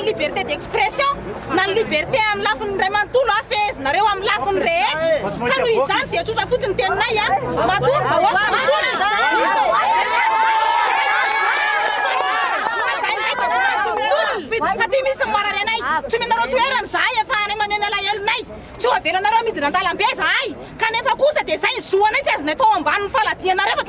Liberté d'expression, na liberté amin'ny lafiny ray manontolo afezy nareo amin'ny lafiny rehetra ka noho izany dia tsotra fotsiny teninay a matory vahoaka fa ty misy marary anay tsy omenareo toerana zahay efa anay maneny alahelonay tsy ho avelanareo midina an-dalambe zahay kanefa kosa dia zay ny zoanay tsy azonay tao ambanin'ny faladianareo fa